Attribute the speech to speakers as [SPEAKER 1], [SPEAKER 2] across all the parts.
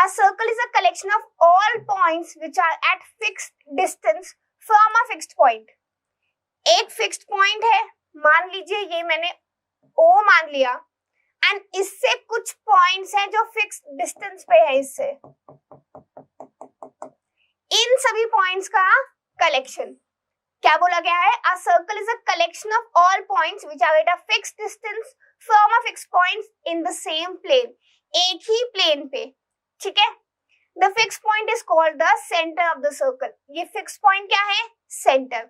[SPEAKER 1] circle is a collection of all points which are at fixed distance from a fixed point. एक fixed point है, मान लीजिए ये मैंने O मान लिया, एंड इससे कुछ पॉइंट्स हैं जो फिक्स्ड डिस्टेंस पे है इससे. इन सभी पॉइंट्स का कलेक्शन क्या बोला गया है? A circle is a collection of all points which are at a fixed distance from a fixed point in the same plane. एक ही प्लेन पे. ठीक है. The fixed point is called the centre of the circle. ये fixed point क्या है? Centre.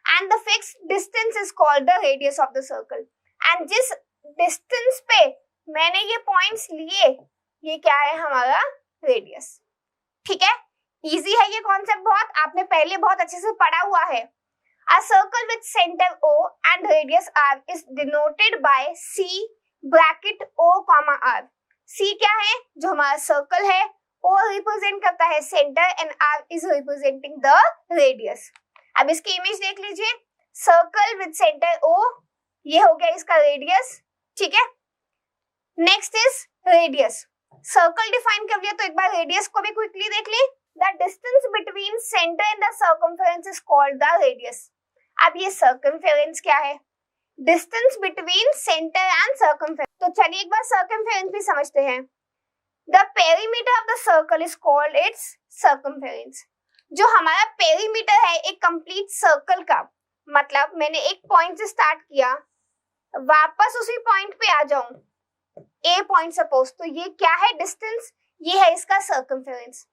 [SPEAKER 1] And the fixed distance is called the radius of the circle. एंड जिस डिस्टेंस पे मैंने ये पॉइंट्स लिए, ये क्या है? हमारा रेडियस. ठीक है. इजी है ये कॉन्सेप्ट बहुत, आपने पहले बहुत अच्छे से पढ़ा हुआ है. A circle with center O and radius R is denoted by C bracket O comma R. C क्या है? जो हमारा सर्कल है. O रिप्रेजेंट करता है centre and R is representing the radius. अब इसकी इमेज देख लीजिए. सर्कल विद सेंटर O, ये हो गया इसका रेडियस. ठीक है. Next is radius. Circle define कर लिया तो एक बार रेडियस को भी क्विकली देख ली. The distance between center and the circumference is called the radius. अब ये circumference क्या है? Distance between center and circumference. तो चलिए एक बार circumference भी समझते हैं. The perimeter of the circle is called its circumference. जो हमारा perimeter है एक complete circle का, मतलब मैंने एक point से start किया, वापस उसी point पे आ जाऊं, A point suppose, तो ये क्या है? Distance. ये है इसका circumference.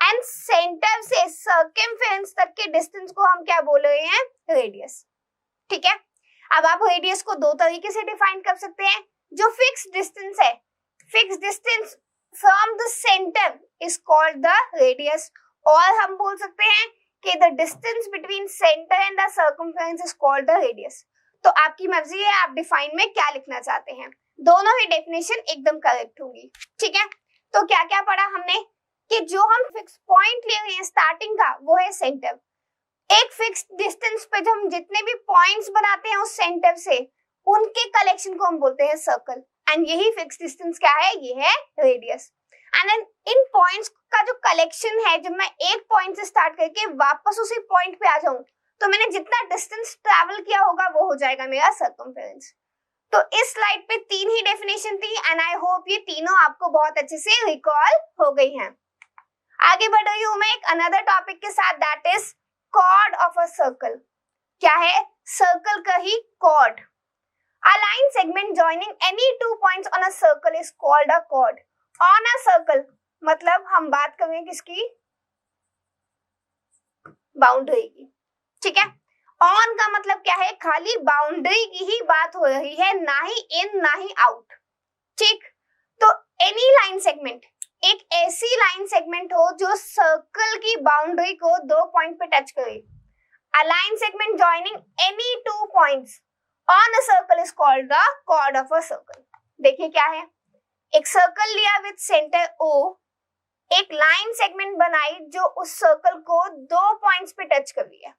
[SPEAKER 1] एंड सेंटर से सर्कमफेरेंस तक के डिस्टेंस को हम क्या बोल रहे हैं? रेडियस. ठीक है. अब आप रेडियस को दो तरीके से डिफाइन कर सकते हैं. जो फिक्स्ड डिस्टेंस है, fixed distance from the centre is called the radius. और हम बोल सकते हैं कि the distance between centre and the circumference is called the radius. तो आपकी मर्जी है आप डिफाइन में क्या लिखना चाहते हैं. दोनों ही डेफिनेशन एकदम करेक्ट होंगी. ठीक है. तो क्या क्या पढ़ा हमने? कि जो हम फिक्स पॉइंट ले रहे हैं स्टार्टिंग का, वो है सेंटर. एक फिक्स्ड डिस्टेंस पे जो हम जितने भी पॉइंट्स बनाते हैं उस सेंटर से, उनके कलेक्शन को हम बोलते हैं सर्कल. एंड यही फिक्स्ड डिस्टेंस क्या है? ये है रेडियस. एंड इन पॉइंट्स का जो कलेक्शन है, जब मैं एक पॉइंट से स्टार्ट करके वापस उसी पॉइंट पे आ जाऊं, तो मैंने जितना डिस्टेंस ट्रैवल किया होगा वो हो जाएगा मेरा सर्कमफेरेंस. तो इस स्लाइड पे 3 ही डेफिनेशन थी एंड आई होप ये तीनों आपको बहुत अच्छे से रिकॉल हो गई हैं. आगे बढ़ रही हूं मैं एक अनदर टॉपिक के साथ, that is chord of a circle. क्या है? सर्कल का ही chord. A line segment joining any 2 points on a circle is called a chord. On a circle मतलब हम बात करेंगे किसकी? बाउंड्री की. ठीक है. ऑन का मतलब क्या है? खाली बाउंड्री की ही बात हो रही है, ना ही इन ना ही आउट. ठीक. तो एनी लाइन सेगमेंट, एक ऐसी लाइन सेगमेंट हो जो सर्कल की बाउंड्री को 2 पॉइंट पे टच करे. A line segment joining any 2 points on a circle is called the chord of a circle. देखिए क्या है? एक सर्कल लिया विद सेंटर O, एक लाइन सेगमेंट बनाई जो उस सर्कल को 2 पॉइंट्स पे टच कर रही है.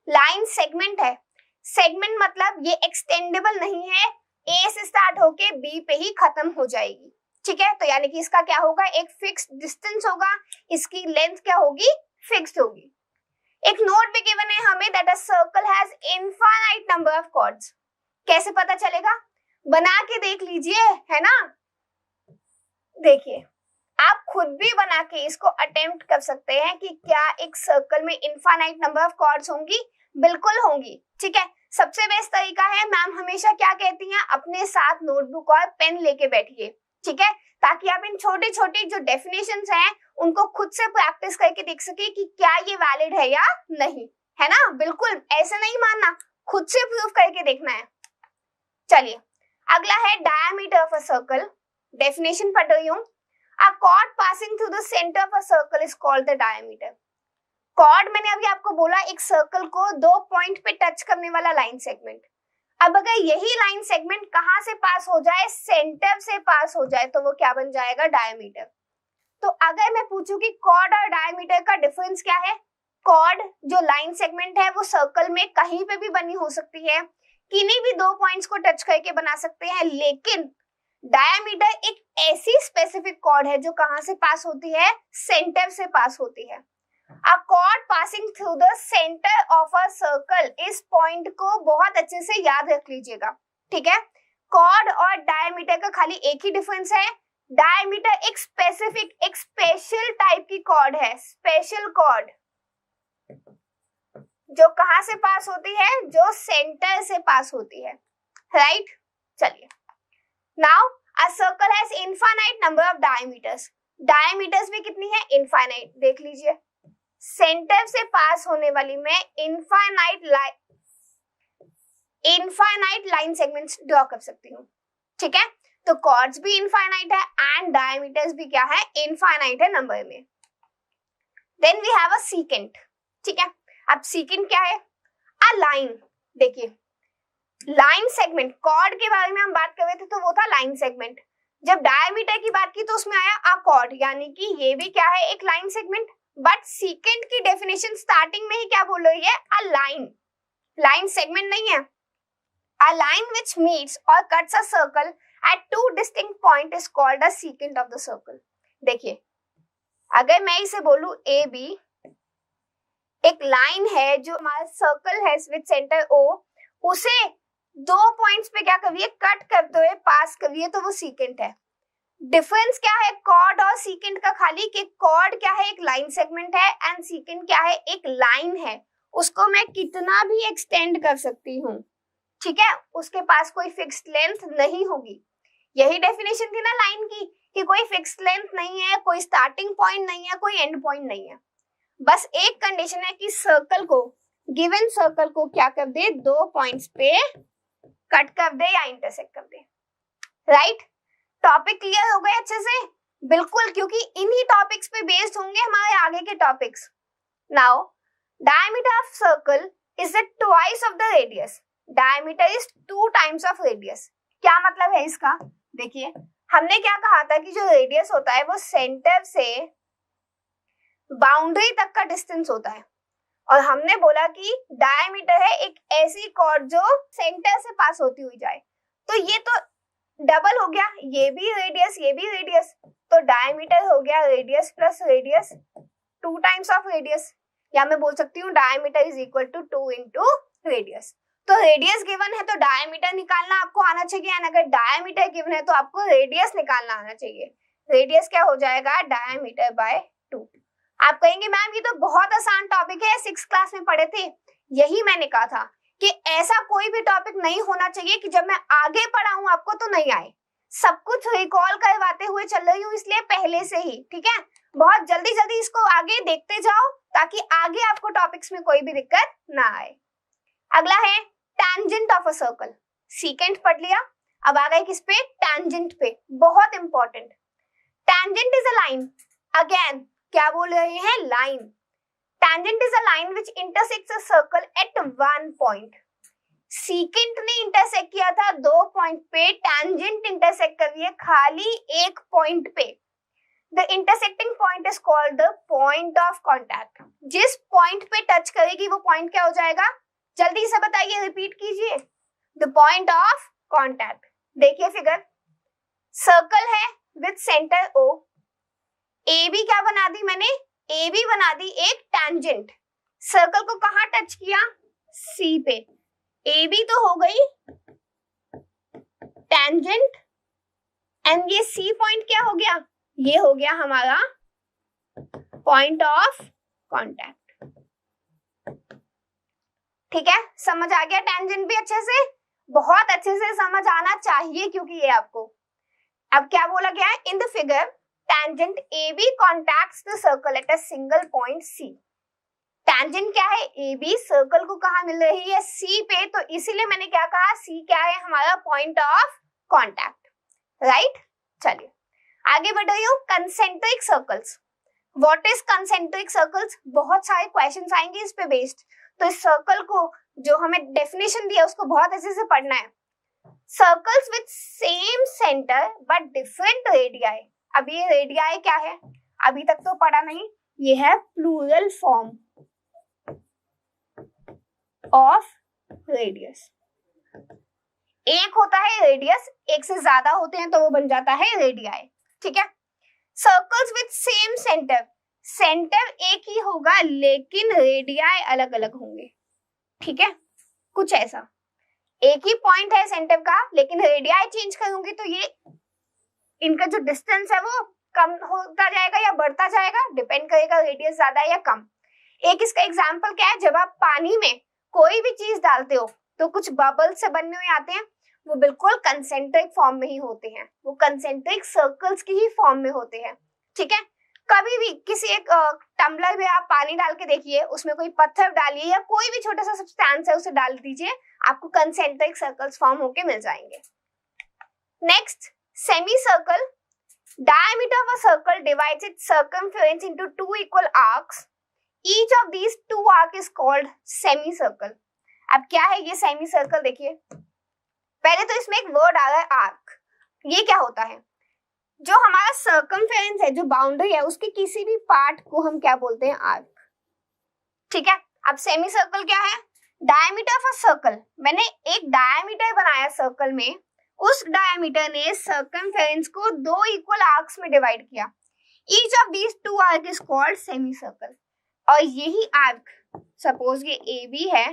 [SPEAKER 1] लाइन सेगमेंट है. सेगमेंट मतलब ये एक्सटेंडेबल नहीं है, A से स्टार्ट होके B पे ही खत्म हो जाएगी. ठीक है. तो यानी कि इसका क्या होगा? एक फिक्स्ड डिस्टेंस होगा, इसकी लेंथ क्या होगी? फिक्स्ड होगी. एक नोट भी गिवन है हमें that a circle has infinite number of chords. कैसे पता चलेगा? बना के देख लीजिए, है ना. देखिए आप खुद भी बना के इसको अटेम्प्ट कर सकते हैं कि क्या एक सर्कल में इनफाइनाइट नंबर ऑफ कॉर्ड्स होंगी? बिल्कुल होंगी. ठीक है. सबसे बेस्ट तरीका है, मैम हमेशा क्या कहती हैं, अपने साथ नोटबुक और पेन लेके बैठिए. ठीक है. ताकि आप इन छोटे छोटे जो डेफिनेशंस हैं उनको खुद से प्रैक्टिस करके देख सके कि क्या ये वैलिड है या नहीं, है ना. बिल्कुल ऐसे नहीं मानना, खुद से प्रूव करके देखना है. चलिए अगला है diameter of a circle. Definition पढ़ रही हूँ. A chord passing through the center of a circle is called the diameter. Chord मैंने अभी आपको बोला एक सर्कल को 2 पॉइंट पे टच करने वाला लाइन सेगमेंट. अब अगर यही लाइन सेगमेंट कहां से पास हो जाए? सेंटर से पास हो जाए, तो वो क्या बन जाएगा? डायमीटर. तो अगर मैं पूछूं कि कॉर्ड और डायमीटर का डिफरेंस क्या है? कॉर्ड जो लाइन सेगमेंट है वो सर्कल में कहीं पे भी बनी हो सकती है, किन्हीं भी 2 पॉइंट्स को टच करके बना सकते हैं, लेकिन डायमीटर एक ऐसी स्पेसिफिक कॉर्ड है जो कहां से पास होती है, सेंटर से पास होती है। A chord passing through the center of a circle, इस पॉइंट को बहुत अच्छे से याद रख लीजिएगा, ठीक है। कॉर्ड और डायमीटर का खाली एक ही डिफरेंस है, डायमीटर एक स्पेसिफिक, एक स्पेशल टाइप की कॉर्ड है, स्पेशल कॉर्ड जो कहां से पास होती है, जो सेंटर से पास होती है, राइट। चलिए, now a circle has infinite number of diameters, diameters भी कितनी है, इनफाइनाइट। देख लीजिए, सेंटर से पास होने वाली मैं इनफाइनाइट लाइन सेगमेंट्स ड्रॉ कर सकती हूँ, ठीक है। तो कॉर्ड्स भी इनफाइनाइट है एंड डायमीटर्स भी क्या है, इनफाइनाइट है नंबर में। Then we have a secant, ठीक है। अब सीकेंट क्या है, अ लाइन। देखिए, लाइन सेगमेंट, कॉर्ड के बारे में हम बात कर रहे थे तो वो था लाइन सेगमेंट, जब डायमीटर की बात की तो उसमें आया अ कॉर्ड, यानी कि ये भी क्या है, एक लाइन सेगमेंट। बट सीकेंट की डेफिनेशन स्टार्टिंग में ही क्या बोल रही है, अ लाइन, लाइन सेगमेंट नहीं है। अ लाइन व्हिच मीट्स और cuts a circle eight two distinct point is called a secant of the circle. देखिए, अगर मैं इसे बोलूं ए बी, एक लाइन है जो हमारा सर्कल है विद सेंटर ओ, उसे दो पॉइंट्स पे क्या करिए, कट करते हुए पास करिए, तो वो सीकेंट है। डिफरेंस क्या है कॉर्ड और सीकेंट का, खाली कि कॉर्ड क्या है, एक लाइन सेगमेंट है एंड सीकेंट क्या है, एक लाइन है, उसको मैं कितना भी एक्सटेंड कर सकती हूँ, ठीक है, उसके पास कोई फिक्स्ड लेंथ नहीं होगी। यही डेफिनेशन थी ना लाइन की, कि कोई फिक्स्ड लेंथ नहीं है, कोई स्टार्टिंग पॉइंट नहीं है, कोई एंड पॉइंट नहीं है। बस एक कंडीशन है कि सर्कल को, गिवन सर्कल को क्या कर दे, दो पॉइंट्स पे कट कर दे या इंटरसेक्ट कर दे, राइट। टॉपिक क्लियर हो गए अच्छे से, बिल्कुल, क्योंकि इन्हीं टॉपिक्स पे बेस्ड होंगे हमारे आगे के topics. Now diameter of circle is the twice of the radius, diameter is 2 times of radius. क्या मतलब है इसका, देखिए, हमने क्या कहा था कि जो रेडियस होता है वो सेंटर से बाउंड्री तक का डिस्टेंस होता है, और हमने बोला कि डायमीटर है एक ऐसी कॉर्ड जो सेंटर से पास होती हुई जाए। तो ये तो डबल हो गया, ये भी रेडियस, ये भी रेडियस, तो डायमीटर हो गया radius plus radius, 2 times of radius, या मैं बोल सकती हूँ diameter is equal to 2 into radius. तो रेडियस गिवन है तो डायमीटर निकालना आपको आना चाहिए, एंड अगर डायमीटर गिवन है तो आपको रेडियस निकालना आना चाहिए। रेडियस क्या हो जाएगा, डायमीटर बाय 2। आप कहेंगे मैम ये तो बहुत आसान टॉपिक है, 6th क्लास में पढ़े थे। यही मैंने कहा था कि ऐसा कोई भी टॉपिक नहीं होना चाहिए कि जब मैं आगे पढ़ाऊं आपको तो नहीं आए। सब कुछ रिकॉल करवाते हुए चल रही हूँ, इसलिए पहले से ही, ठीक है। बहुत जल्दी जल्दी इसको आगे देखते जाओ ताकि आगे आपको टॉपिक्स में कोई भी दिक्कत ना आए। अगला है tangent of a circle, secant पढ़ लिया, अब आ गए किस पे, टैंजेंट पे, बहुत important. Tangent is a line, again क्या बोल रहे हैं, line. Tangent is a line which intersects a circle at one point. Secant ने इंटरसेक्ट किया था 2 पॉइंट पे, tangent इंटरसेक्ट कर रही है खाली एक पॉइंट पे। The intersecting point is called the point of contact. जिस पॉइंट पे टच करेगी वो पॉइंट क्या हो जाएगा, जल्दी से बताइए, रिपीट कीजिए, the point of contact। देखिए फिगर, सर्कल है with centre O, A B क्या बना दी मैंने, ए बी बना दी एक टैंजेंट, सर्कल को कहां टच किया, सी पे, ए बी तो हो गई टैंजेंट, एंड ये सी पॉइंट क्या हो गया, ये हो गया हमारा पॉइंट ऑफ कांटेक्ट। ठीक है, समझ आ गया, टैंजेंट भी अच्छे से, बहुत अच्छे से समझ आना चाहिए क्योंकि ये आपको, अब क्या बोला गया है in the figure, tangent AB contacts the circle at a single point C। tangent क्या है, AB सर्कल को कहाँ मिल रही है, C पे, तो इसीलिए मैंने क्या कहा, C क्या है हमारा पॉइंट ऑफ कांटेक्ट, राइट। चलिए आगे बढ़ रही हूँ, concentric circles. What is concentric circles, बहुत सारे क्वेश्चंस आएंगे इस पे बेस्ड, तो इस सर्कल को जो हमें डेफिनेशन दिया उसको बहुत अच्छे से पढ़ना है। Circles with same centre but different radii. अब ये रेडियाई क्या है, अभी तक तो पढ़ा नहीं, ये है प्लूरल फॉर्म ऑफ रेडियस। एक होता है रेडियस, एक से ज्यादा होते हैं तो वो बन जाता है रेडियाई, ठीक है। Circles with same centre, centre एक ही होगा लेकिन रेडियाई अलग अलग होंगे, ठीक है। कुछ ऐसा, एक ही पॉइंट है सेंटर का लेकिन रेडियाई चेंज करूंगी तो ये इनका जो डिस्टेंस है वो कम होता जाएगा या बढ़ता जाएगा, डिपेंड करेगा रेडियस ज्यादा है या कम। एक इसका एग्जांपल क्या है, जब आप पानी में कोई भी चीज डालते हो तो कुछ बबल्स से बने हुए आते हैं, वो बिल्कुल कंसेंट्रिक फॉर्म में ही होते हैं, वो कंसेंट्रिक सर्कल्स की ही फॉर्म में होते हैं, ठीक है। कभी भी किसी एक टम्बलर में आप पानी डाल के देखिए, उसमें कोई पत्थर डालिए या कोई भी छोटा सा सब्सटेंस है उसे डाल दीजिए, आपको कंसेंट्रिक सर्कल्स फॉर्म होके मिल जाएंगे। Next, semi circle, diameter of a circle divides its circumference into two equal arcs. Each of these two arcs is called semicircle. अब क्या है ये सेमी सर्कल, देखिए पहले तो इसमें एक वर्ड आ रहा है आर्क। ये क्या होता है, जो हमारा सर्कमफेरेंस है, जो बाउंड्री है, उसके किसी भी पार्ट को हम क्या बोलते हैं, आर्क, ठीक है। अब सेमी सर्कल क्या है, डायमीटर ऑफ अ सर्कल, मैंने एक डायमीटर बनाया सर्कल में, उस डायमीटर ने सर्कमफेरेंस को दो इक्वल आर्क्स में डिवाइड किया। Each of these two arc is called semi circle. और यही आर्क, सपोज ये ए बी है,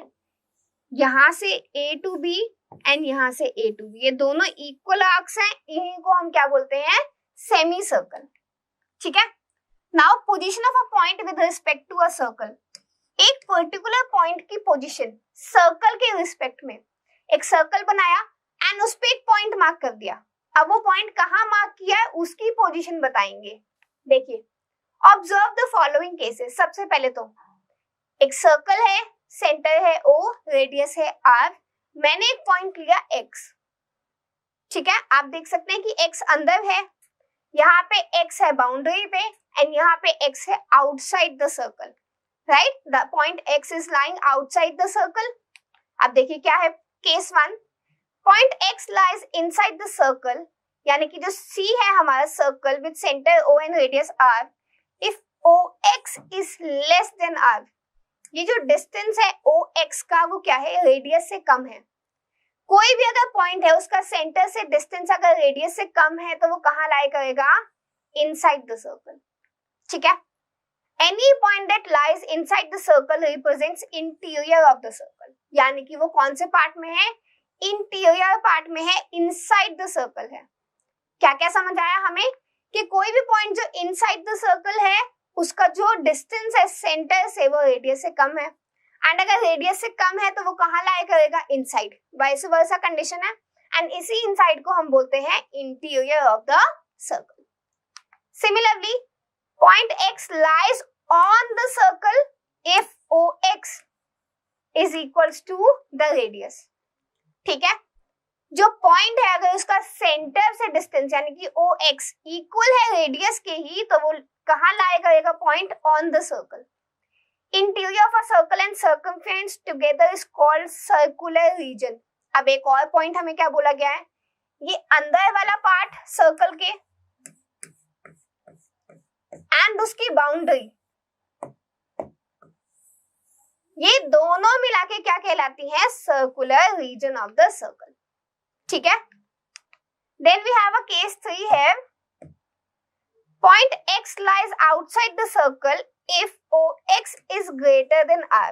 [SPEAKER 1] यहां से ए टू बी एंड यहां से ए टू बी, ये दोनों इक्वल आर्क्स हैं, इन्हीं को हम क्या बोलते हैं, सेमी सर्कल, ठीक है। Now position of a point with respect to a circle, एक पर्टिकुलर पॉइंट की पोजीशन सर्कल के रिस्पेक्ट में, एक सर्कल बनाया एंड उस पे एक पॉइंट मार्क कर दिया। अब वो पॉइंट कहाँ मार्क किया है उसकी पोजीशन बताएंगे। देखिए, ऑब्जर्व द फॉलोइंग केसेस। सबसे पहले तो एक सर्कल है, सेंटर है O, रेडियस है R, मैंने एक पॉइंट लिया X, ठीक है। आप देख सकते हैं कि X अंदर है, यहाँ पे X है बाउंड्री पे एंड यहाँ पे X है outside the circle, right. The point X is lying outside the circle. अब देखिए क्या है case 1, point X lies inside the circle, यानी कि जो C है हमारा circle with centre O and radius R, if OX is less than R, ये जो डिस्टेंस है OX का वो क्या है, रेडियस से कम है। कोई भी अगर पॉइंट है उसका सेंटर से डिस्टेंस अगर रेडियस से कम है तो वो कहाँ लाई करेगा, इनसाइड द सर्कल, ठीक है। Any point that lies inside the circle represents interior of the circle, यानी कि वो कौन से पार्ट में है, इंटीरियर पार्ट में है, इनसाइड द सर्कल है। क्या क्या समझ आया हमें, कि कोई भी पॉइंट जो इनसाइड द सर्कल है उसका जो डिस्टेंस है सेंटर से वो रेडियस से कम है, एंड अगर रेडियस से कम है तो वो कहाँ लाई करेगा, इनसाइड, वाइस वर्सा कंडीशन है। एंड इसी इनसाइड को हम बोलते हैं interior of the circle. Similarly point X lies on the circle if OX is equals to the radius, ठीक है। जो पॉइंट है अगर उसका सेंटर से डिस्टेंस यानी कि OX इक्वल है रेडियस के ही, तो वो कहाँ लाई करेगा, point on the circle. Interior of a circle and circumference together is called circular region. अब एक और पॉइंट हमें क्या बोला गया है, ये अंदर वाला पार्ट सर्कल के एंड उसकी बाउंड्री, ये दोनों मिला के क्या कहलाती है, circular region of the circle, ठीक है। Then we have a case 3 है, point X lies outside the circle if OX is greater than R।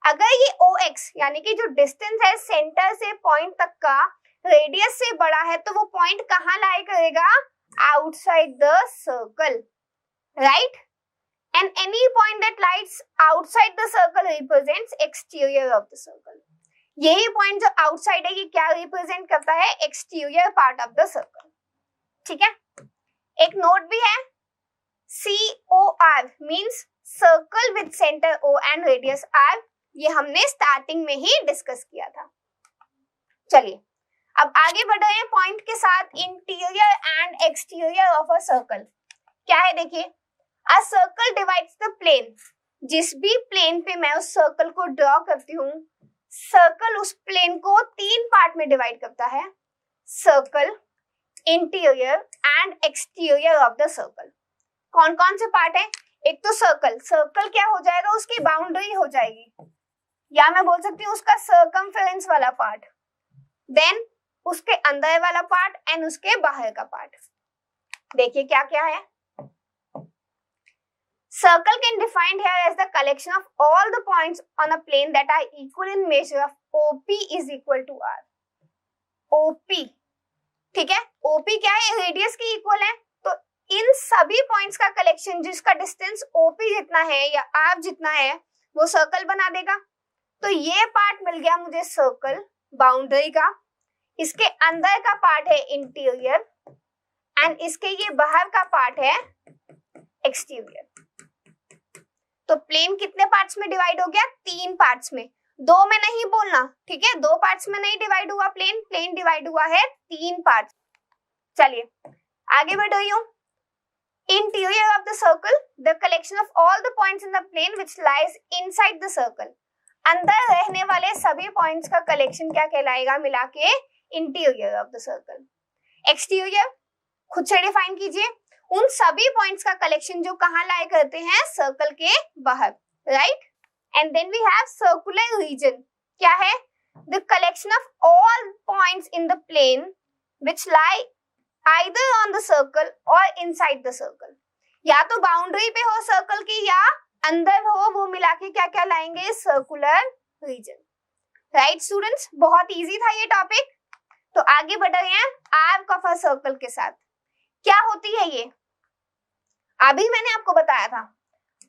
[SPEAKER 1] अगर ये OX यानी कि जो डिस्टेंस है सेंटर से पॉइंट तक का रेडियस से बड़ा है तो वो पॉइंट कहाँ लाई करेगा, outside the circle, right. And any point that lies outside the circle represents exterior of the circle. यही पॉइंट जो आउटसाइड है ये क्या रिप्रेजेंट करता है, exterior part of the circle, ठीक है। एक नोट भी है, COR means circle with centre O and radius R, ये हमने स्टार्टिंग में ही डिस्कस किया था। चलिए अब आगे बढ़ रहे हैं पॉइंट के साथ, interior and exterior of a circle. क्या है देखिए, a circle divides the plane, जिस भी प्लेन पे मैं उस सर्कल को ड्रॉ करती हूँ, सर्कल उस प्लेन को 3 पार्ट में डिवाइड करता है, circle, interior and exterior of the circle. कौन कौन से पार्ट है, एक तो सर्कल, सर्कल क्या हो जाएगा, उसकी बाउंड्री हो जाएगी, या मैं बोल सकती हूँ उसका सर्कमफेरेंस वाला पार्ट। देन उसके अंदर वाला पार्ट एंड उसके बाहर का पार्ट। देखिए क्या क्या है। Circle can defined here as the collection of all the points on a plane that are equal in measure of OP is equal to R. OP, ठीक है, OP क्या है, रेडियस के इक्वल है, तो इन सभी पॉइंट्स का कलेक्शन जिसका डिस्टेंस OP जितना है या R जितना है वो सर्कल बना देगा। तो ये पार्ट मिल गया मुझे सर्कल बाउंड्री का, इसके अंदर का पार्ट है इंटीरियर एंड इसके ये बाहर का पार्ट है एक्सटीरियर। तो प्लेन कितने पार्ट्स में डिवाइड हो गया, 3 पार्ट्स में, 2 में नहीं बोलना, ठीक है, 2 पार्ट्स में नहीं डिवाइड हुआ प्लेन, प्लेन डिवाइड हुआ है 3 पार्ट्स। चलिए आगे बढ़ रही हूँ। Interior of the circle, the collection of all the points in the plane which lies inside the circle. अंदर रहने वाले सभी पॉइंट्स का कलेक्शन क्या कहलाएगा मिला के, interior of the circle. Exterior खुद से डिफाइन कीजिए, उन सभी पॉइंट्स का कलेक्शन जो कहाँ लाए करते हैं, सर्कल के बाहर, right. And then we have circular region, क्या है, the collection of all points in the plane which lie either on the circle और इनसाइड द सर्कल। या तो बाउंड्री पे हो सर्कल की या अंदर हो, वो मिला के क्या क्या लाएंगे, सर्कुलर रीजन, राइट स्टूडेंट्स। बहुत इजी था ये टॉपिक। तो आगे बढ़ रहे हैं आर्क ऑफ अ सर्कल के साथ। क्या होती है ये, अभी मैंने आपको बताया था,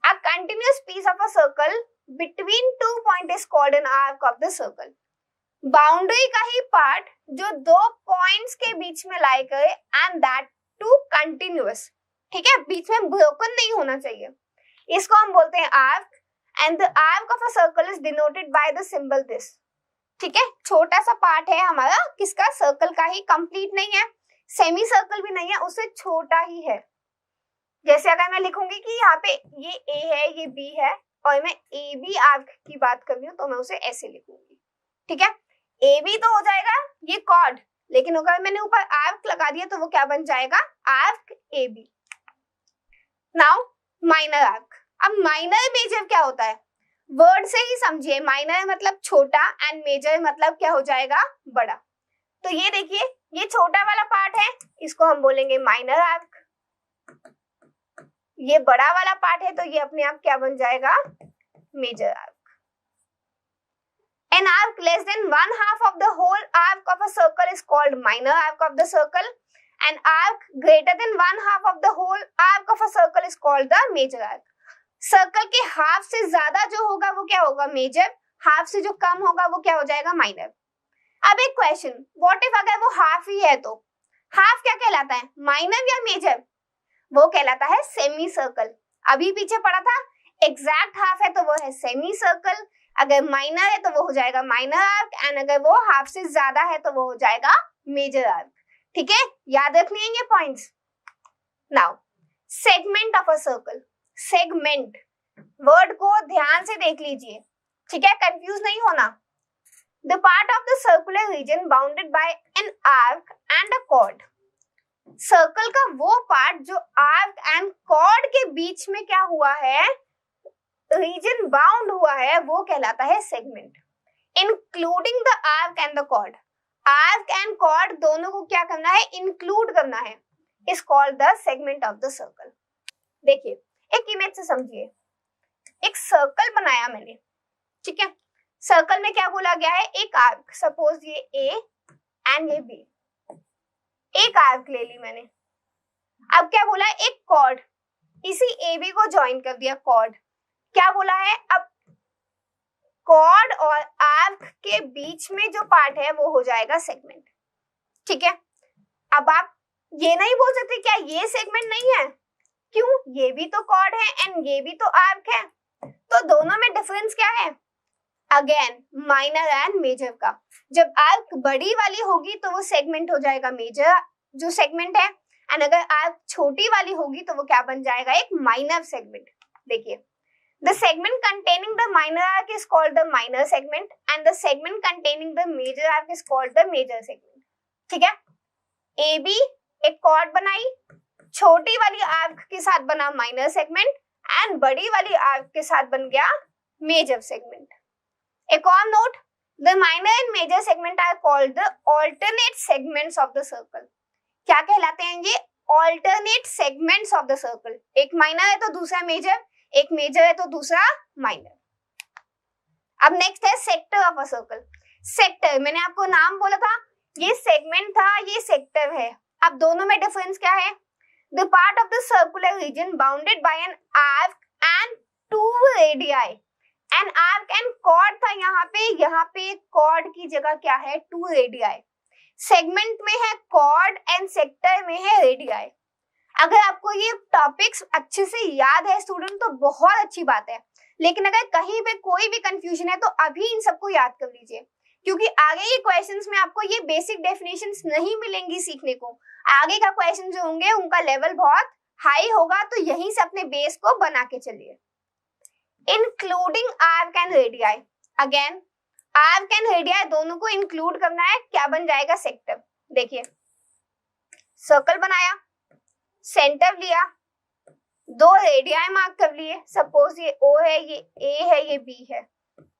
[SPEAKER 1] a continuous piece of a circle between 2 points is called an arc of the circle। Boundary का ही पार्ट जो 2 पॉइंट्स के बीच में लाई करे एंड दैट टू कंटिन्यूअस, ठीक है, बीच में ब्रोकन नहीं होना चाहिए, इसको हम बोलते हैं arc. And the arc of a circle is denoted by the symbol this, ठीक है, छोटा सा पार्ट है हमारा किसका, सर्कल का ही, कंप्लीट नहीं है, सेमी सर्कल भी नहीं है, उससे छोटा ही है। जैसे अगर मैं लिखूंगी कि यहाँ पे ये A है, ये B है और मैं AB आर्क की बात कर रही हूँ तो मैं उसे ऐसे लिखूंगी, ठीक है। AB तो हो जाएगा ये कॉर्ड, लेकिन अगर मैंने ऊपर आर्क लगा दिया तो वो क्या बन जाएगा, arc AB। Now minor arc. अब माइनर मेजर क्या होता है, वर्ड से ही समझिए, माइनर मतलब छोटा एंड मेजर मतलब क्या हो जाएगा, बड़ा। तो ये देखिए, ये छोटा वाला पार्ट है, इसको हम बोलेंगे माइनर आर्क। ये बड़ा वाला पार्ट है तो ये अपने आप क्या बन जाएगा, major arc. An arc less than 1/2 of the whole arc of a circle is called minor arc of the circle. An arc greater than 1/2 of the whole arc of a circle is called the major arc. Circle के half से ज्यादा जो होगा वो क्या होगा, major, half से जो कम होगा वो क्या हो जाएगा, माइनर। अब एक क्वेश्चन, व्हाट इफ अगर वो हाफ ही है तो हाफ क्या कहलाता है, माइनर या मेजर, वो कहलाता है सेमी सर्कल। अभी पीछे पढ़ा था, एग्जैक्ट हाफ है तो वो है सेमी सर्कल, अगर माइनर है तो वो हो जाएगा माइनर आर्क एंड अगर वो हाफ से ज्यादा है तो वो हो जाएगा मेजर आर्क, ठीक है, याद रखनी है ये points. Now segment of a circle, segment word को ध्यान से देख लीजिए, ठीक है, कंफ्यूज नहीं होना। The part of the circular region bounded by an arc and a cord. Circle का वो पार्ट जो आर्क एंड कॉर्ड के बीच में क्या हुआ है, रीजन बाउंड हुआ है, वो कहलाता है segment, including the arc and the chord. Arc and chord दोनों को क्या करना है, इंक्लूड करना है, is called the segment of the circle. देखिए एक इमेज से समझिए, एक सर्कल बनाया मैंने, ठीक है, सर्कल में क्या बोला गया है, एक आर्क, सपोज ये A एंड ये B, एक आर्क ले ली मैंने। अब क्या बोला है, एक कॉर्ड, इसी AB को ज्वाइन कर दिया, कॉर्ड, क्या बोला है, अब कॉर्ड और आर्क के बीच में जो पार्ट है वो हो जाएगा सेगमेंट, ठीक है। अब आप ये नहीं बोल सकते क्या ये सेगमेंट नहीं है, क्यों, ये भी तो कॉर्ड है एंड ये भी तो आर्क है, तो दोनों में डिफरेंस क्या है, अगेन माइनर एंड मेजर का। जब आर्क बड़ी वाली होगी तो वो सेगमेंट हो जाएगा मेजर जो सेगमेंट है, एंड अगर आर्क छोटी वाली होगी तो वो क्या बन जाएगा, एक माइनर सेगमेंट। देखिए, the segment containing the minor arc is called the minor segment and the segment containing the major arc is called the major segment, ठीक है। AB एक कॉर्ड बनाई, छोटी वाली आर्क के साथ बना माइनर सेगमेंट एंड बड़ी वाली आर्क के साथ बन गया मेजर सेगमेंट। एक और note, The minor and major segment are called the alternate segments of the circle. क्या कहलाते हैं ये? Alternate segments of the circle. एक minor है तो दूसरा major, एक major है तो दूसरा minor. अब नेक्स्ट है sector of a circle. Sector, मैंने आपको नाम बोला था, ये सेगमेंट था, ये सेक्टर है. अब दोनों में डिफरेंस क्या है? The part of the circular region bounded by an arc and two radii. An arc and chord था यहाँ पे कॉर्ड की जगह क्या है? To radii. सेगमेंट में है कॉर्ड एंड सेक्टर में है रेडियाई. अगर आपको ये टॉपिक्स अच्छे से याद है स्टूडेंट तो बहुत अच्छी बात है, लेकिन अगर कहीं पे कोई भी कंफ्यूजन है तो अभी इन सबको याद कर लीजिए, क्योंकि आगे ये क्वेश्चंस में आपको ये बेसिक डेफिनेशंस नहीं मिलेंगी सीखने को. आगे का क्वेश्चन जो होंगे उनका लेवल बहुत हाई होगा, तो यहीं से अपने बेस को बना के चलिए. Including arc and radii. Again arc and radii दोनों को इंक्लूड करना है. क्या बन जाएगा? सेक्टर. देखिए सर्कल बनाया, सेंटर लिया, दो रेडियाई मार्क कर लिए. सपोज ये O है, ये A है, ये B है,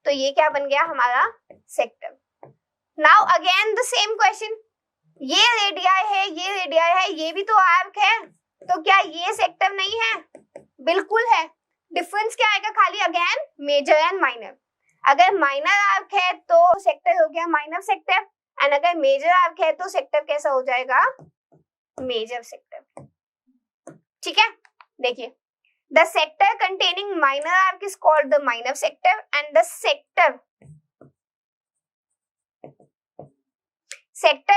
[SPEAKER 1] तो ये क्या बन गया हमारा? Sector. Now again the same question. ये रेडियाई है, ये रेडियाई है, ये भी तो आर्क है, तो क्या ये सेक्टर नहीं है? बिल्कुल है. डिफरेंस क्या आएगा? खाली अगेन मेजर एंड माइनर. अगर माइनर आर्क है तो सेक्टर हो गया माइनर सेक्टर, एंड अगर मेजर आर्क है तो सेक्टर कैसा हो जाएगा? Major sector. ठीक है, देखिए the sector containing minor arc is called the minor sector and the sector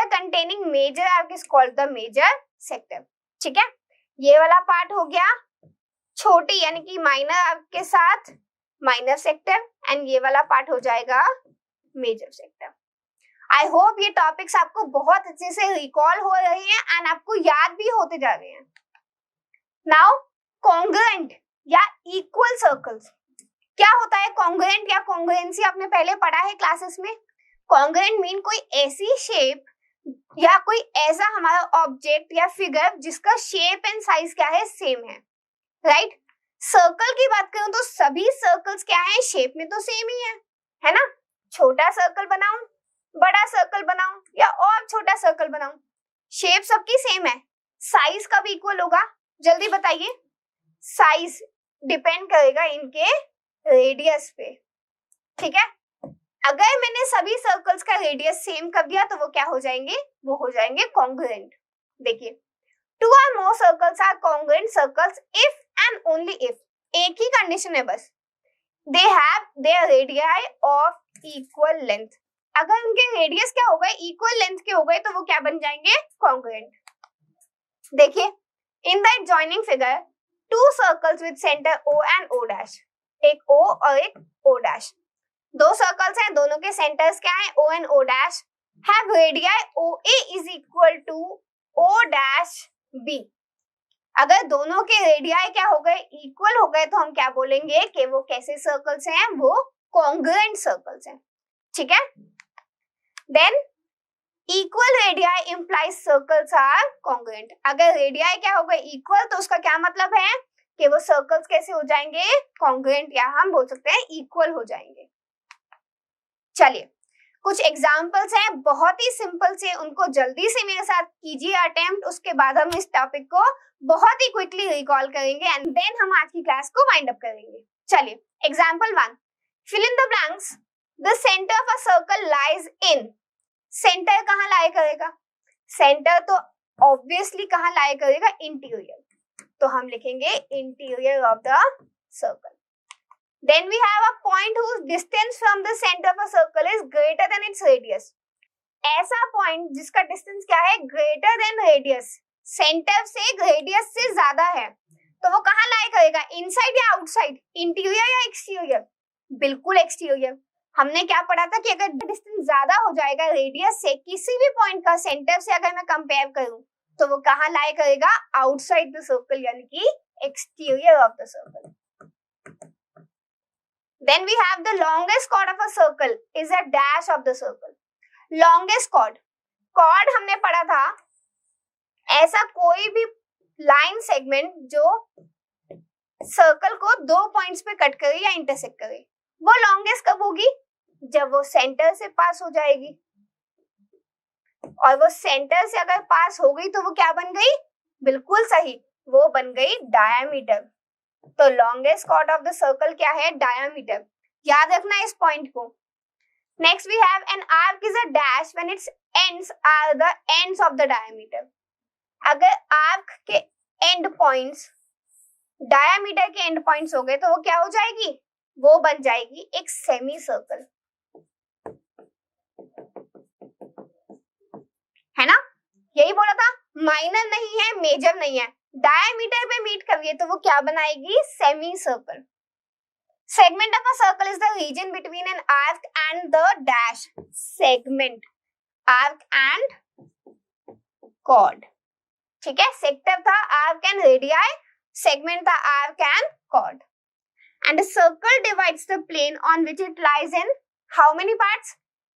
[SPEAKER 1] containing major arc is called the major sector. ठीक है, ये वाला पार्ट हो गया छोटी यानी कि माइनर आर्क के साथ माइनर सेक्टर, एंड ये वाला पार्ट हो जाएगा मेजर सेक्टर. आई होप ये टॉपिक्स आपको बहुत अच्छे से रिकॉल हो रही हैं एंड आपको याद भी होते जा रहे हैं. नाउ कॉन्ग्रुएंट या इक्वल सर्कल्स. क्या होता है कॉन्ग्रुएंट या कॉन्ग्रुएंसी? आपने पहले पढ़ा है क्लासेस में. कॉन्ग्रुएंट मीन कोई ऐसी शेप या कोई ऐसा हमारा ऑब्जेक्ट या फिगर जिसका शेप एंड साइज क्या है? सेम है. राइट. सर्कल की बात करूं तो सभी सर्कल्स क्या है? शेप में तो सेम ही है ना? छोटा सर्कल बनाऊं, बड़ा सर्कल बनाऊं या और छोटा सर्कल बनाऊं, शेप सबकी सेम है. साइज कब इक्वल होगा? जल्दी बताइए. साइज डिपेंड करेगा इनके रेडियस पे. ठीक है, अगर मैंने सभी सर्कल्स का रेडियस सेम कर दिया तो वो क्या हो जाएंगे? वो हो जाएंगे कॉन्ग्रुएंट. देखिए टू और more circles are congruent circles if and only if. एक ही कंडीशन है बस. They have their radii of equal length. अगर उनके रेडियस क्या हो गए? इक्वल लेंथ के हो गए तो वो क्या बन जाएंगे? कॉन्ग्रुएंट. देखिए in the adjoining figure to circles with centre O and O dash. एक O और एक O डैश. दो सर्कल्स हैं, दोनों के सेंटर्स क्या हैं? O and O dash. Have radii OA is equal to O dash B. अगर दोनों के रेडियाई क्या हो गए? इक्वल हो गए, तो हम क्या बोलेंगे कि वो कैसे सर्कल्स हैं? वो कॉन्ग्रुएंट सर्कल्स हैं. ठीक है, then equal radii implies circles are congruent. अगर रेडियाई क्या हो गए? इक्वल, तो उसका क्या मतलब है कि वो सर्कल्स कैसे हो जाएंगे? कॉन्ग्रुएंट, या हम बोल सकते हैं इक्वल हो जाएंगे. चलिए कुछ एग्जांपल्स हैं बहुत ही सिंपल से, उनको जल्दी से मेरे साथ कीजिए अटेम्प्ट. उसके बाद हम इस टॉपिक को बहुत ही क्विकली रिकॉल करेंगे एंड देन हम आज की क्लास को वाइंड अप करेंगे. चलिए example 1. Fill in the blanks. The centre of a circle lies in. Centre कहाँ लाया करेगा? सेंटर तो ऑब्वियसली कहाँ लाया करेगा? इंटीरियर. तो हम लिखेंगे interior of the circle. Then we have a point whose distance from the center of a circle is greater than its radius. ऐसा point जिसका डिस्टेंस क्या है? Greater than radius. सेंटर से रेडियस से ज्यादा है, तो वो कहाँ लाया करेगा? इनसाइड या आउटसाइड? इंटीरियर या एक्सटीरियर? बिल्कुल एक्सटीरियर. हमने क्या पढ़ा था कि अगर डिस्टेंस ज्यादा हो जाएगा रेडियस से किसी भी पॉइंट का, सेंटर से अगर मैं कंपेयर करूं, तो वो कहाँ लाया करेगा? आउटसाइड द सर्कल, यानी कि exterior of the circle. Then we have the longest chord of a circle is a dash of the circle. Longest chord. Chord हमने पढ़ा था ऐसा कोई भी लाइन सेगमेंट जो सर्कल को दो पॉइंट्स पे कट करे या इंटरसेक्ट करे. वो लॉन्गेस्ट कब होगी? जब वो सेंटर से पास हो जाएगी, और वो सेंटर से अगर पास हो गई तो वो क्या बन गई? बिल्कुल सही, वो बन गई डायमीटर। तो longest chord of the circle क्या है? डायमीटर। याद रखना इस पॉइंट को। Next we have an arc is a dash when it's ends are the ends of the diameter. अगर आर्क के एंड पॉइंट्स डायमीटर के एंड पॉइंट्स हो गए तो वो क्या हो जाएगी? वो बन जाएगी एक सेमी सर्कल, है ना? यही बोला था, माइनर नहीं है, मेजर नहीं है, डायमीटर पे मीट कर रही है तो वो क्या बनाएगी? Semi circle. Segment of a circle is the region between N arc and the dash. Segment, arc and cord, ठीक है? सेक्टर था आर्क एंड रेडियाई, सेगमेंट था arc and cord. And a circle divides the plane on which it lies in how many parts?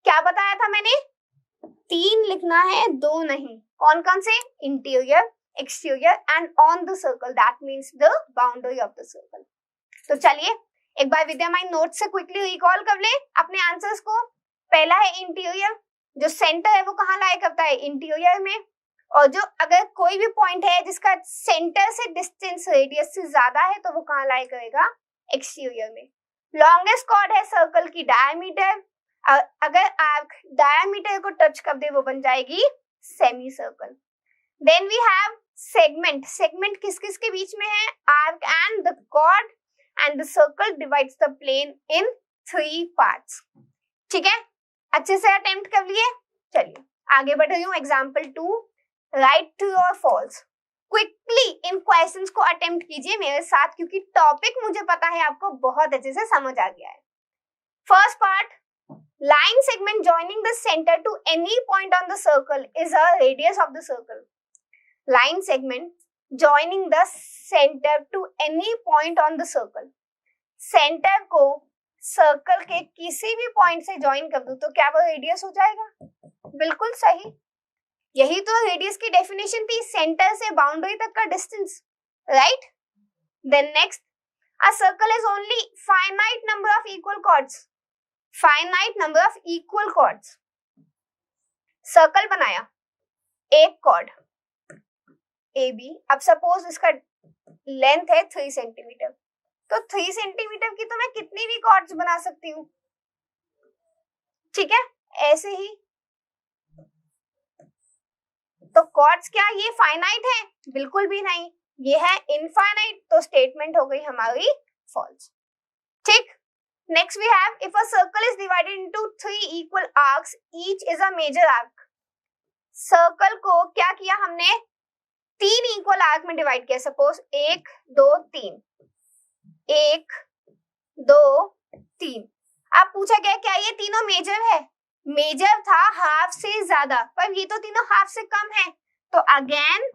[SPEAKER 1] क्या बताया था मैंने? 3 लिखना है, 2 नहीं। कौन कौन से? Interior, exterior and on the circle, that means the boundary of the circle. तो चलिए एक बार विद्या माइंड नोट से क्विकली रिकॉल कर ले अपने आंसर्स को। पहला है इंटीरियर, जो सेंटर है वो कहाँ लाई करता है? इंटीरियर में। और जो अगर कोई भी पॉइंट है जिसका सेंटर से डिस्टेंस रेडियस से ज्यादा है तो वो कहाँ लाई करेगा? एक्सटीरियर में। लॉन्गेस्ट कॉर्ड है सर्कल की डायमीटर, अगर आर्क डायमीटर को टच कर दे वो बन जाएगी semicircle. Then we have segment. Segment किस किस के बीच में है? Arc and the chord, and the circle divides the plane in 3 parts. ठीक है, अच्छे से अटेम्प्ट कर लिए। चलिए आगे बढ़ रही हूँ। एग्जाम्पल 2, राइट ट्रू और फॉल्स। क्विकली इन क्वेश्चंस को अटेम्प्ट कीजिए मेरे साथ, क्योंकि टॉपिक मुझे पता है आपको बहुत अच्छे से समझ आ गया है। First part, line segment joining the center to any point on the circle is a radius of the circle. Line segment joining the center to any point on the circle. Center को circle के किसी भी point से join कर दूं तो क्या वो रेडियस हो जाएगा? बिल्कुल सही, यही तो रेडियस की डेफिनेशन थी, सेंटर से बाउंड्री तक का distance, right? Then next, a circle has only finite number of equal chords. Finite number of equal chords. Circle बनाया, एक कॉर्ड ए बी, अब सपोज इसका लेंथ है 3 सेंटीमीटर, तो 3 सेंटीमीटर की तो मैं कितनी भी कॉर्ड्स बना सकती हूँ, ठीक है? ऐसे ही तो कॉर्ड्स क्या ये फाइनाइट है? बिल्कुल भी नहीं, ये है इनफाइनाइट, तो स्टेटमेंट हो गई हमारी फॉल्स। ठीक, next we have, if a circle is divided into 3 equal arcs, each is a major arc. Circle को क्या किया हमने? 3 इक्वल आर्क में डिवाइड किया। सपोज 1 2 3, 1 2 3। अब पूछा गया क्या ये तीनों मेजर है? मेजर था हाफ से ज्यादा, पर ये तो तीनों हाफ से कम है, तो अगेन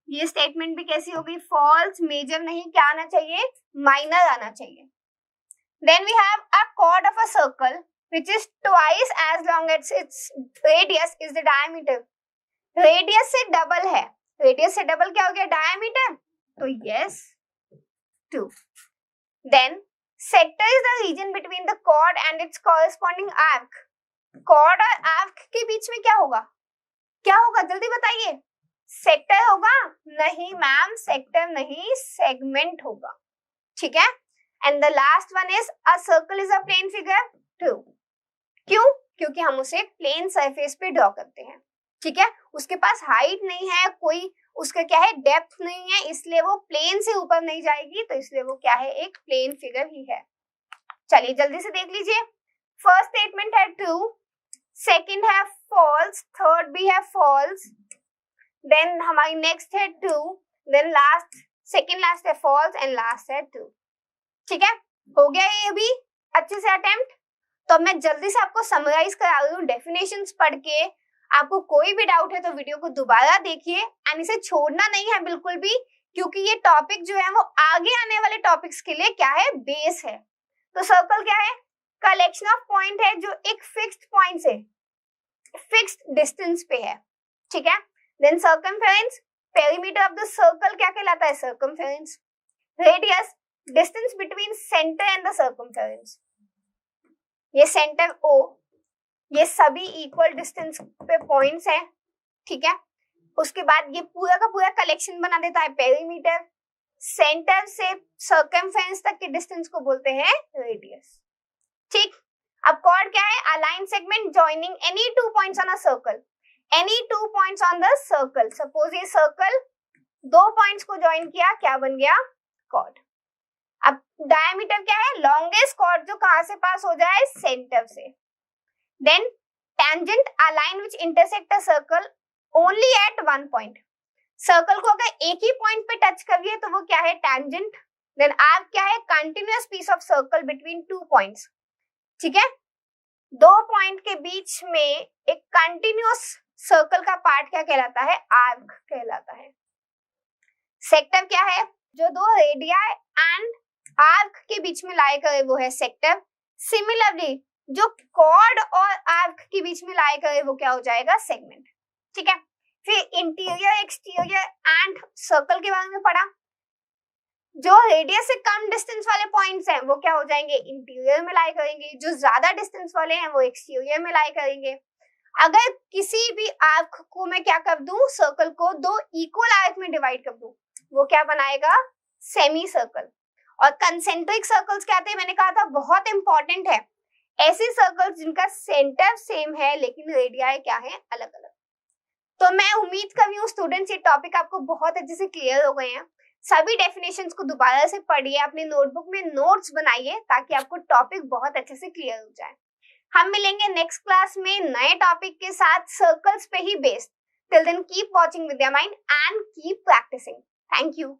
[SPEAKER 1] ये स्टेटमेंट भी कैसी होगी? फॉल्स। मेजर नहीं, क्या आना चाहिए? माइनर आना चाहिए। Then we have a chord of a circle which is twice as long as its radius is the diameter. Radius से डबल है, radius से डबल क्या हो गया? diameter, तो yes 2. Then sector is the region between the chord and its corresponding arc. chord और arc के बीच में क्या होगा? क्या होगा जल्दी बताइए? सेक्टर होगा? नहीं मैम, सेक्टर नहीं, सेगमेंट होगा, ठीक है? And the last one is a circle is a plane figure 2. क्यों? क्योंकि हम उसे प्लेन सरफेस पे ड्रॉ करते हैं, ठीक है? उसके पास हाइट नहीं है, कोई उसका क्या है? डेप्थ नहीं है, इसलिए वो प्लेन से ऊपर नहीं जाएगी, तो इसलिए वो क्या है? एक प्लेन फिगर ही है। चलिए जल्दी से देख लीजिए। फर्स्ट स्टेटमेंट है ट्रू, सेकंड है फॉल्स, थर्ड भी है फॉल्स, देन हमारी नेक्स्ट है true, then last, second last है फॉल्स एंड लास्ट है ट्रू। ठीक है, हो गया ये भी अच्छे से अटेम्प्ट। तो मैं जल्दी से आपको समराइज करा रही हूँ डेफिनेशंस पढ़ के। आपको कोई भी डाउट है तो वीडियो को दोबारा देखिए, एंड इसे छोड़ना नहीं है बिल्कुल भी, क्योंकि ये टॉपिक जो है वो आगे आने वाले टॉपिक्स के लिए क्या है? बेस है। तो सर्कल क्या है? कलेक्शन ऑफ पॉइंट है जो एक फिक्स्ड पॉइंट से फिक्स्ड डिस्टेंस पे है, ठीक है? Then circumference, perimeter of the circle क्या कहलाता है? Circumference. Radius, distance between center and the circumference. ये सेंटर O, ये सभी इक्वल डिस्टेंस पे पॉइंट्स हैं, ठीक है। उसके बाद ये पूरा का पूरा कलेक्शन बना देता है पेरीमीटर। सेंटर से सर्कमफेरेंस तक के डिस्टेंस को बोलते हैं रेडियस, ठीक। अब कॉर्ड क्या है? Align segment joining any two points on a circle, any two points on the circle. Suppose ये सर्कल दो पॉइंट्स को ज्वाइन किया, क्या बन गया? कॉर्ड। अब डायमीटर क्या है? लॉन्गेस्ट कॉर्ड जो कहां से पास हो जाए? सेंटर से। Then tangent a line which intersect a circle only at one point. Circle को अगर एक ही पॉइंट पे टच कर रही है तो वो क्या है? टेंजेंट। देन आर्क क्या है? Continuous piece of circle between two points, ठीक है। दो पॉइंट के बीच में एक कंटिन्यूअस सर्कल का पार्ट क्या कहलाता है? आर्क कहलाता है। सेक्टर क्या है? जो दो रेडियाई एंड आर्क के बीच में लाई करे वो है सेक्टर। सिमिलरली जो कॉर्ड और आर्क के बीच में लाई करे वो क्या हो जाएगा? सेगमेंट, ठीक है। फिर इंटीरियर, एक्सटीरियर एंड सर्कल के बारे में पढ़ा। जो रेडियस से कम डिस्टेंस वाले पॉइंट्स हैं वो क्या हो जाएंगे? इंटीरियर में लाई करेंगे। जो ज्यादा डिस्टेंस वाले हैं वो एक्सटीरियर में लाई करेंगे। अगर किसी भी आर्क को मैं क्या कर दूं? सर्कल को दो इक्वल आर्क में डिवाइड कर दूं, वो क्या बनाएगा? Semi circle. और कंसेंट्रिक सर्कल्स क्या थे? मैंने कहा था बहुत इंपॉर्टेंट है, ऐसे सर्कल्स जिनका सेंटर सेम है लेकिन रेडियाई क्या है? अलग अलग। तो मैं उम्मीद कर रही हूँ स्टूडेंट्स ये टॉपिक आपको बहुत अच्छे से क्लियर हो गए हैं। सभी डेफिनेशंस को दोबारा से पढ़िए, अपने नोटबुक में नोट्स बनाइए ताकि आपको टॉपिक बहुत अच्छे से क्लियर हो जाए। हम मिलेंगे नेक्स्ट क्लास में नए टॉपिक के साथ, सर्कल्स पे ही based. Till then keep watching Vidya mind and keep practising. Thank you.